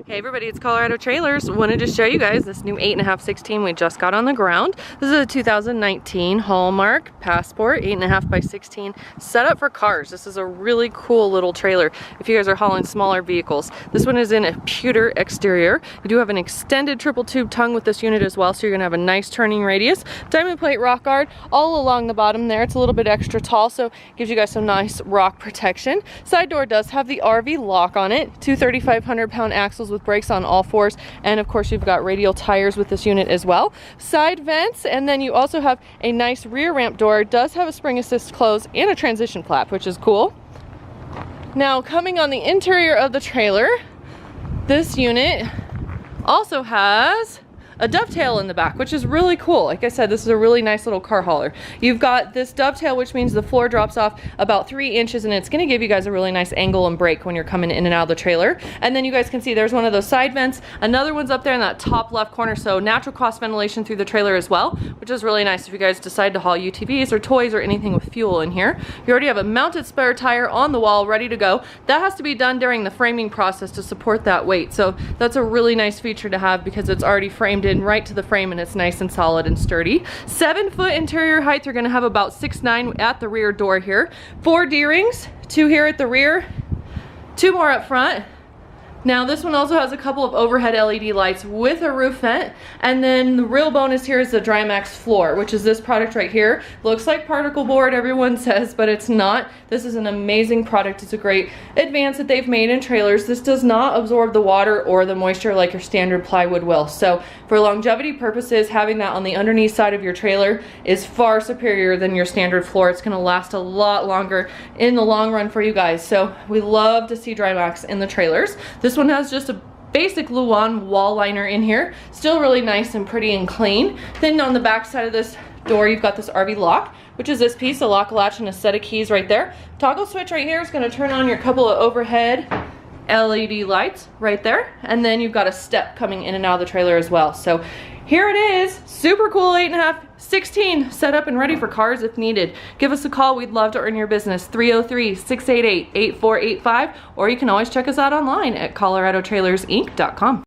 Hey everybody, it's Colorado Trailers. Wanted to show you guys this new 8.5 16 we just got on the ground. This is a 2019 Haulmark Passport 8.5 by 16 set up for cars. This is a really cool little trailer if you guys are hauling smaller vehicles. This one is in a pewter exterior. You do have an extended triple tube tongue with this unit as well, so you're gonna have a nice turning radius. Diamond plate rock guard all along the bottom there. It's a little bit extra tall, so gives you guys some nice rock protection. Side door does have the RV lock on it. Two 3,500-pound axles with brakes on all fours, and of course you've got radial tires with this unit as well. Side vents, and then you also have a nice rear ramp door. It does have a spring assist close and a transition flap, which is cool. Now coming on the interior of the trailer, this unit also has a dovetail in the back, which is really cool. Like I said, this is a really nice little car hauler. You've got this dovetail, which means the floor drops off about 3 inches, and it's gonna give you guys a really nice angle and brake when you're coming in and out of the trailer. And then you guys can see there's one of those side vents. Another one's up there in that top left corner, so natural cross ventilation through the trailer as well, which is really nice if you guys decide to haul UTVs or toys or anything with fuel in here. You already have a mounted spare tire on the wall ready to go. That has to be done during the framing process to support that weight. So that's a really nice feature to have because it's already framed in right to the frame and it's nice and solid and sturdy. 7-foot interior height. You're gonna have about 6'9" at the rear door here. 4 D-rings, 2 here at the rear, 2 more up front. Now this one also has a couple of overhead LED lights with a roof vent, and then the real bonus here is the Drymax floor, which is this product right here. Looks like particle board, everyone says, but it's not. This is an amazing product. It's a great advance that they've made in trailers. This does not absorb the water or the moisture like your standard plywood will. So for longevity purposes, having that on the underneath side of your trailer is far superior than your standard floor. It's gonna last a lot longer in the long run for you guys. So we love to see Drymax in the trailers. This one has just a basic Luan wall liner in here. Still really nice and pretty and clean. Then on the back side of this door, you've got this RV lock, which is this piece, a lock latch and a set of keys right there. Toggle switch right here is going to turn on your couple of overhead LED lights right there. And then you've got a step coming in and out of the trailer as well. So here it is, super cool 8.5 16 set up and ready for cars if needed. Give us a call, we'd love to earn your business. 303-688-8485, or you can always check us out online at coloradotrailersinc.com.